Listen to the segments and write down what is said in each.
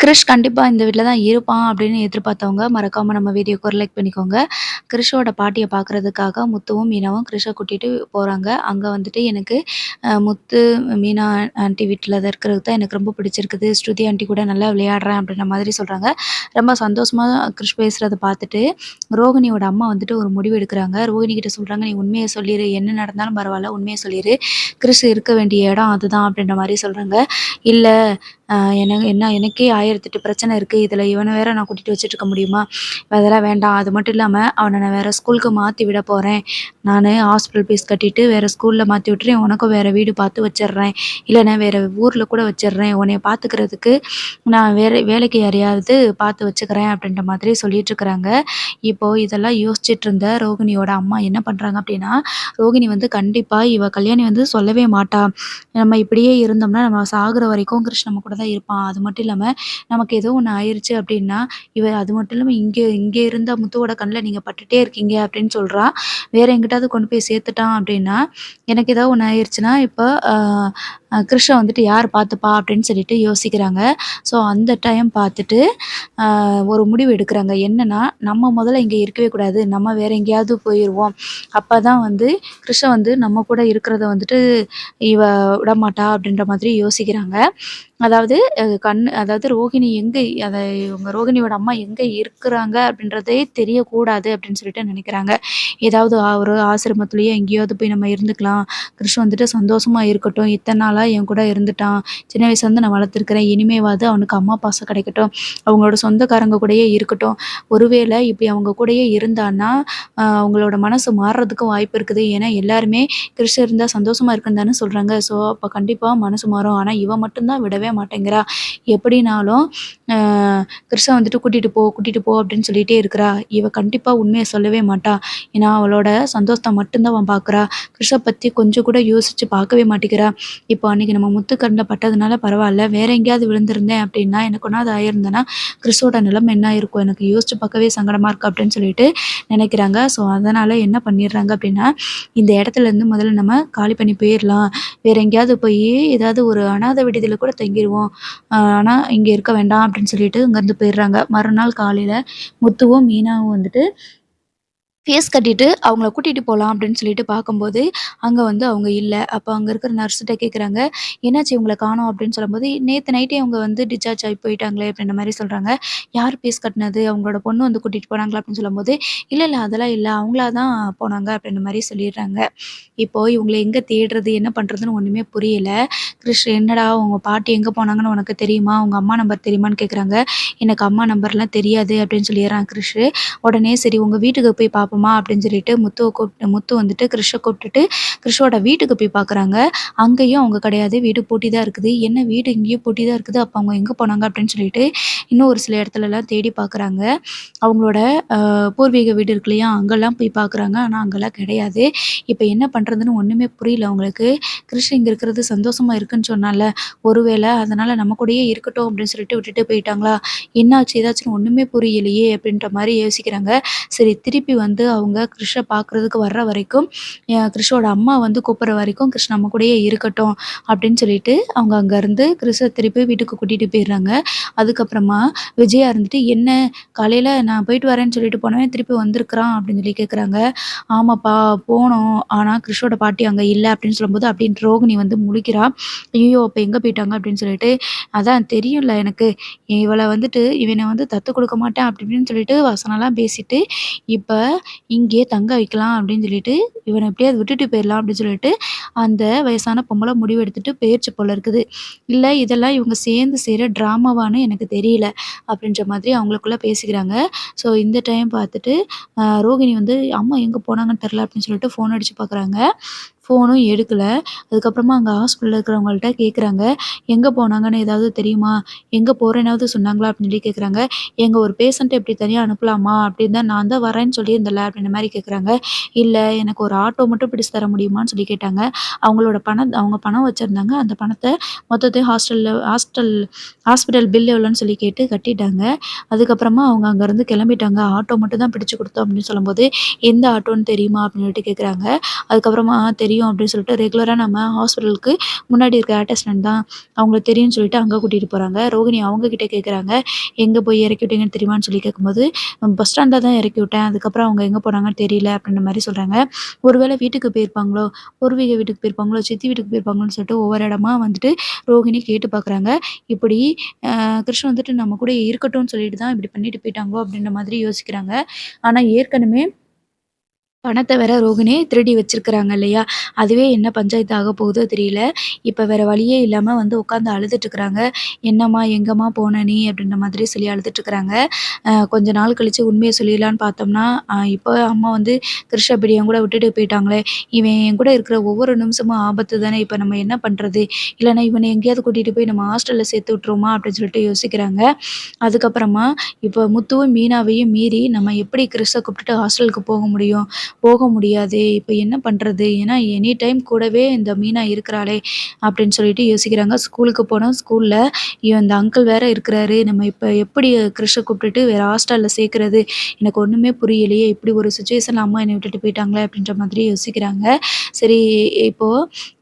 கிரிஷ் கண்டிப்பா இந்த வீட்ல தான் இருப்பான் அப்படின்னு எதிர்பார்த்தவங்க, மறக்காம நம்ம வீடியோக்கு ஒரு லைக் பண்ணிக்கோங்க. கிரிஷோட பாட்டிய பார்க்குறதுக்காக முத்துவும், மீனாவும் கிரிஷ கூட்டிட்டு போறாங்க. அங்க வந்துட்டு எனக்கு முத்து, மீனா ஆன்டி வீட்ல தான் இருக்கிறது தான் எனக்கு ரொம்ப பிடிச்சிருக்குது. ஸ்ருதி ஆன்டி கூட நல்லா விளையாடுறேன் அப்படின்ற மாதிரி சொல்றாங்க. ரொம்ப சந்தோஷமா கிரிஷ் பேசுறத பார்த்துட்டு, ரோகிணியோட அம்மா வந்துட்டு ஒரு முடிவு எடுக்குறாங்க. ரோகிணி கிட்ட சொல்றாங்க, "நீ உண்மைய சொல்லிரு. என்ன நடந்தாலும் பரவால்ல. உண்மைய சொல்லிரு. கிரிஷ் இருக்க வேண்டிய இடம் அதுதான்." அப்படின்ற மாரி சொல்றாங்க. "இல்ல எனக்கே 1008 பிரச்சனை இருக்கு. இதில இவன வேற நான் கூட்டிட்டு வச்சுட்டுருக்க முடியுமா? அதெல்லாம் வேண்டாம். அது மட்டும் இல்லாம அவன நான் வேற ஸ்கூலுக்கு மாத்தி விட போறேன். நானு ஹாஸ்டல் ஃபீஸ் கட்டிட்டு வேற ஸ்கூல்ல மாத்தி விட்டுறேன். உனக்கும் வேற வீடு பார்த்து வச்சுர்றேன். இல்லன்னா வேற ஊர்ல கூட வச்சுர்றேன். உன்னைய பார்த்துக்கிறதுக்கு நான் வேற வேலைக்கு யாரையாவது பார்த்து வச்சுக்கிறேன்." அப்படின்ற மாதிரி சொல்லிட்டுருக்காங்க. இப்போ இதெல்லாம் யோசிச்சுட்டு இருந்த ரோகிணியோட அம்மா என்ன பண்றாங்க அப்படின்னா, ரோகிணி வந்து கண்டிப்பா இவ கல்யாணி வந்து சொல்லவே மாட்டா. நம்ம இப்படியே இருந்தோம்னா, நம்ம சாகுற வரைக்கும் கிருஷ் நம்ம கூட தான் இருப்பான். அது மட்டும் இல்லாம, நமக்கு ஏதோ ஒண்ணு ஆயிருச்சு அப்படின்னா, இவ அது மட்டும் இல்லாம இங்க இங்க இருந்த முத்துவோட கண்ல நீங்க பட்டுட்டே இருக்கீங்க அப்படின்னு சொல்றா. வேற எங்கிட்டாவது கொண்டு போய் சேர்த்துட்டான் அப்படின்னா, எனக்கு ஏதாவது ஒண்ணு ஆயிருச்சுன்னா, இப்ப அ கிருஷ வந்துட்டு யார் பார்த்துப்பா அப்படின்னு சொல்லிட்டு யோசிக்கிறாங்க. ஸோ அந்த டைம் பார்த்துட்டு ஒரு முடிவு எடுக்குறாங்க. என்னன்னா, நம்ம முதல்ல இங்க இருக்கவே கூடாது. நம்ம வேற எங்கேயாவது போயிருவோம். அப்பதான் வந்து கிருஷ வந்து நம்ம கூட இருக்கிறத வந்துட்டு இவ விடமாட்டா அப்படின்ற மாதிரி யோசிக்கிறாங்க. அதாவது அதாவது ரோகிணி எங்க இவங்க ரோகிணியோட அம்மா எங்க இருக்கிறாங்க அப்படின்றதே தெரியக்கூடாது அப்படின்னு சொல்லிட்டு நினைக்கிறாங்க. ஏதாவது ஒரு ஆசிரமத்திலயோ எங்கேயாவது போய் நம்ம இருந்துக்கலாம். கிருஷ் வந்துட்டு சந்தோஷமா இருக்கட்டும். இத்தன நாளா என் கூட இருந்துட்டான். சின்ன வயசுலேருந்து நான் வளர்த்துருக்கிறேன். இனிமேவாவது அவனுக்கு அம்மா பாசம் கிடைக்கட்டும். அவங்களோட சொந்தக்காரங்க கூடயே இருக்கட்டும். ஒருவேளை இப்படி அவங்க கூடயே இருந்தான்னா, அவங்களோட மனசு மாறுறதுக்கும் வாய்ப்பு இருக்குது. ஏன்னா எல்லாருமே கிறிஷ் இருந்தா சந்தோஷமா இருக்குன்னு தானே சொல்றாங்க. ஸோ அப்ப கண்டிப்பா மனசு மாறும். ஆனா இவ மட்டும் தான் விடவே மாட்டேங்கிறா. எப்படினாலும் அ கிறிஷ வந்துட்டு கூட்டிட்டு போ அப்படின்னு சொல்லிட்டே இருக்கிறா. இவ கண்டிப்பா உண்மைய சொல்லவே மாட்டா. ஏன்னா அவளோட சந்தோஷத்த மட்டும் தான் அவ பார்க்குறா. கிறிஷ பத்தி கொஞ்சம் கூட யோசிச்சு பார்க்கவே மாட்டேங்கிறா. இப்போ அன்னைக்கு நம்ம முத்து கண்ல பட்டதுனால பரவால்ல. வேற எங்கேயாவது விழுந்திருந்தேன் அப்படின்னா, எனக்கு ஒண்ணாவது ஆயிருந்தேன்னா, கிறிஷோட நிலைமை என்ன இருக்கும்? எனக்கு யோசிச்சு பார்க்கவே சங்கடமா இருக்கு அப்படின்னு சொல்லிட்டு நினைக்கிறாங்க. ஸோ அதனால என்ன பண்ணிடுறாங்க அப்படின்னா, இந்த இடத்துலேருந்து முதல்ல நம்ம காலி பண்ணி போயிரலாம். வேற எங்கேயாவது போயி ஏதாவது ஒரு அனாதை விடுதியில கூட தங்கிருவோம். ஆனா இங்க இருக்க வேண்டாம் அப்படின்னு சொல்லிட்டு இங்கேருந்து போயிடுறாங்க. மறுநாள் காலையில முத்துவும், மீனாவும் வந்துட்டு ஃபீஸ் கட்டிட்டு அவங்கள கூட்டிட்டு போலாம் அப்படின்னு சொல்லிட்டு பார்க்கும்போது, அங்க வந்து அவங்க இல்ல. அப்ப அங்க இருக்கிற நர்ஸ்ட்ட கேட்குறாங்க, "என்னாச்சு இவங்கள காணோம்?" அப்படின்னு சொல்லும்போது, "நேத்து நைட்டே அவங்க வந்து டிஸ்சார்ஜ் ஆயி போயிட்டாங்களே" அப்படின்ற மாரி சொல்றாங்க. "யார் ஃபீஸ் கட்டினது? அவங்களோட பொண்ணு வந்து கூட்டிட்டு போனாங்களா?" அப்படின்னு சொல்லும்போது, "இல்ல, இல்ல அதெல்லாம் இல்ல. அவங்களா தான் போனாங்க" அப்படின்ற மாரி சொல்லிடுறாங்க. இப்போ இவங்கள எங்க தேடுறது? என்ன பண்றதுன்னு ஒண்ணுமே புரியல. கிரிஷ், "என்னடா உங்க பாட்டி எங்க போனாங்கன்னு உனக்கு தெரியுமா? உங்க அம்மா நம்பர் தெரியுமான்னு?" கேட்குறாங்க. "எனக்கு அம்மா நம்பர்லாம் தெரியாது" அப்படின்னு சொல்லிடுறான் கிரிஷ். உடனே சரி உங்க வீட்டுக்கு போய் பார்ப்போமா அப்படின்னு சொல்லிட்டு முத்து வந்துட்டு கிரிஷ கூப்பிட்டுட்டு கிரிஷோட வீட்டுக்கு போய் பார்க்குறாங்க. அங்கேயும் அவங்க கிடையாது. வீடு பூட்டி தான் இருக்குது. என்ன வீடு இங்கேயும் பூட்டி தான் இருக்குது. அப்போ அவங்க எங்கே போனாங்க அப்படின்னு சொல்லிட்டு இன்னும் ஒரு சில இடத்துலலாம் தேடி பார்க்குறாங்க. அவங்களோட பூர்வீக வீடு இருக்கு இல்லையா? அங்கெல்லாம் போய் பார்க்குறாங்க. ஆனா அங்கெல்லாம் கிடையாது. இப்போ என்ன பண்ணுறதுன்னு ஒண்ணுமே புரியல அவங்களுக்கு. கிரிஷ் இங்க இருக்கிறது சந்தோஷமா இருக்குன்னு சொன்னான்ல. ஒருவேளை அதனால நம்ம கூடயே இருக்கட்டும் அப்படின்னு சொல்லிட்டு விட்டுட்டு போயிட்டாங்களா? என்னாச்சு? ஏதாச்சுன்னு ஒண்ணுமே புரியலையே! அப்படின்ற மாரி யோசிக்கிறாங்க. சரி திருப்பி வந்து அவங்க கிரிஷ பார்க்குறதுக்கு வர்ற வரைக்கும், கிரிஷோட அம்மா வந்து கூப்பிடுற வரைக்கும் கிரிஷ் நம்ம கூடயே இருக்கட்டும் அப்படின்னு சொல்லிட்டு, அவங்க அங்கருந்து கிரிஷ திருப்பி வீட்டுக்கு கூட்டிட்டு போயிடுறாங்க. அதுக்கப்புறமா விஜயா இருந்துட்டு, "என்ன காலையில நான் போயிட்டு வரேன்னு சொல்லிட்டு போனவன் திருப்பி வந்திருக்கிறான்" அப்படின்னு சொல்லி கேட்குறாங்க. "ஆமாப்பா போனோம். ஆனா கிரிஷோட பாட்டி அங்க இல்ல" அப்படின்னு சொல்லும்போது, அப்படின்னு ரோகிணி வந்து முழிக்கிறா. "ஐயய்யோ! அப்ப எங்க போயிட்டாங்க?" அப்படின்னு சொல்லிட்டு, "அதான் தெரியும்ல எனக்கு. இவள வந்துட்டு இவன வந்து தத்து குடுக்க மாட்டேன் அப்படி இப்படின்னு சொல்லிட்டு வசனம்லாம் பேசிட்டு, இப்ப இங்கேயே தங்க வைக்கலாம் அப்படின்னு சொல்லிட்டு, இவன எப்படியாவது விட்டுட்டு போயிரலாம் அப்படின்னு சொல்லிட்டு, அந்த வயசான பொம்பள முடிவு எடுத்துட்டு போயிருச்சு போல இருக்குது. இல்ல இதெல்லாம் இவங்க சேர்ந்து செய்ற ட்ராமாவான்னு எனக்கு தெரியல. அப்படின்ற மாதிரி அவங்களுக்குள்ள பேசிக்கிறாங்க. ஸோ இந்த டைம் பார்த்துட்டு, ரோகிணி வந்து அம்மா எங்க போனாங்கன்னு தெரியல அப்படின்னு சொல்லிட்டு ஃபோன் அடிச்சு பார்க்குறாங்க. ஃபோனும் எடுக்கல. அதுக்கப்புறமா அங்க ஹாஸ்பிட்டல்ல இருக்கிறவங்கள்ட்ட கேட்குறாங்க. "எங்க போனாங்கன்னு ஏதாவது தெரியுமா? எங்க போறேன்னாவது சொன்னாங்களா?" அப்படின்னு சொல்லி கேட்குறாங்க. "ஏங்க ஒரு பேஷண்ட்ட இப்படி தனியா அனுப்பலாமா? அப்படின்னு தான் நான் தான் வரேன்னு சொல்லியிருந்தேன்ல." அப்படின்ற மாரி கேட்குறாங்க. "இல்ல எனக்கு ஒரு ஆட்டோ மட்டும் பிடிச்சு தர முடியுமான்னு?" சொல்லி கேட்டாங்க. அவங்க பணம் வச்சிருந்தாங்க. அந்த பணத்த மொத்தத்தையும் ஹாஸ்பிட்டல் பில் எவ்வளோன்னு சொல்லி கேட்டு கட்டிட்டாங்க. அதுக்கப்புறமா அவங்க அங்கருந்து கிளம்பிட்டாங்க. "ஆட்டோ மட்டும் தான் பிடிச்சு குடுத்தோம்." அப்படின்னு சொல்லும்போது, "எந்த ஆட்டோன்னு தெரியுமா?" அப்படின்னு சொல்லிட்டு கேட்குறாங்க. அதுக்கப்புறமா, "தெரியும் தெரியும் அப்படின்னு சொல்லிட்டு ரெகுலரா நம்ம ஹாஸ்பிட்டலுக்கு முன்னாடி இருக்க அட்டெஸ்டன்ட் தான். அவங்களுக்கு தெரியும்னு சொல்லிட்டு அங்க கூட்டிட்டு போறாங்க. ரோகிணி அவங்க கிட்ட கேட்குறாங்க, "எங்க போய் இறக்கி விட்டீங்கன்னு தெரியுமான்னு?" சொல்லி கேட்கும்போது, "பஸ் ஸ்டாண்ட்ல தான் இறக்கி விட்டேன். அதுக்கப்புறம் அவங்க எங்க போனாங்கன்னு தெரியல." அப்படின்ற மாரி சொல்றாங்க. ஒருவேளை வீட்டுக்கு போயிருப்பாங்களோ, பூர்வீக வீட்டுக்கு போயிருப்பாங்களோ, சித்தி வீட்டுக்கு போயிருப்பாங்களோன்னு சொல்லிட்டு ஒவ்வொரு இடமா வந்துட்டு ரோகிணி கேட்டு பார்க்குறாங்க. இப்படி கிருஷ்ண வந்துட்டு நம்ம கூட இருக்கட்டும்னு சொல்லிட்டு தான் இப்படி பண்ணிட்டு போயிட்டாங்களோ அப்படின்ற மாதிரி யோசிக்கிறாங்க. ஆனா ஏற்கனவே பணத்த வேற ரோகிணி திருடி வச்சிருக்கிறாங்க இல்லையா? அதுவே என்ன பஞ்சாயத்து ஆக போகுதோ தெரியல. இப்ப வேற வழியே இல்லாம வந்து உட்காந்து அழுதுட்டுருக்காங்க. "என்னம்மா, எங்கம்மா போன நீ?" அப்படின்ற மாதிரி சொல்லி அழுதுட்டுருக்காங்க. கொஞ்ச நாள் கழிச்சு உண்மைய சொல்லிடலான்னு பார்த்தோம்னா, இப்போ அம்மா வந்து "கிருஷ் இப்படி என் கூட விட்டுட்டு போயிட்டாங்களே! இவன் என் கூட இருக்கிற ஒவ்வொரு நிமிஷமும் ஆபத்து தானே! இப்ப நம்ம என்ன பண்றது? இல்லன்னா இவன எங்கேயாவது கூட்டிட்டு போய் நம்ம ஹாஸ்டல்ல சேர்த்து விட்டுருவோமா?" அப்படின்னு சொல்லிட்டு யோசிக்கிறாங்க. அதுக்கப்புறமா இப்போ முத்துவும், மீனாவையும் மீறி நம்ம எப்படி கிறிஸ கூப்பிட்டுட்டு ஹாஸ்டலுக்கு போக முடியும்? போக முடியாதே! இப்ப என்ன பண்றது? ஏன்னா எனி டைம் கூடவே இந்த மீனா இருக்கிறாளே! அப்படின்னு சொல்லிட்டு யோசிக்கிறாங்க. ஸ்கூலுக்கு போனா ஸ்கூல்ல இந்த அங்கிள் வேற இருக்கிறாரு. நம்ம இப்ப எப்படி கிறிஷ கூப்பிட்டுட்டு வேற ஹாஸ்டல்ல சேர்க்கிறது? எனக்கு ஒண்ணுமே புரியலையே! இப்படி ஒரு சிச்சுவேஷன்ல அம்மா என்னை விட்டுட்டு போயிட்டாங்களே! அப்படின்ற மாதிரி யோசிக்கிறாங்க. சரி, இப்போ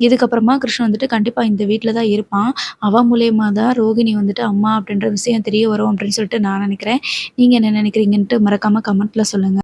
இதுக்கப்புறமா கிருஷ்ண வந்துட்டு கண்டிப்பா இந்த வீட்ல தான் இருப்பான். அவன் மூலியமா தான் ரோகிணி வந்துட்டு அம்மா அப்படின்ற விஷயம் தெரிய வரும் அப்படின்னு சொல்லிட்டு நான் நினைக்கிறேன். நீங்க என்ன நினைக்கிறீங்கன்ட்டு மறக்காம கமெண்ட்ல சொல்லுங்க.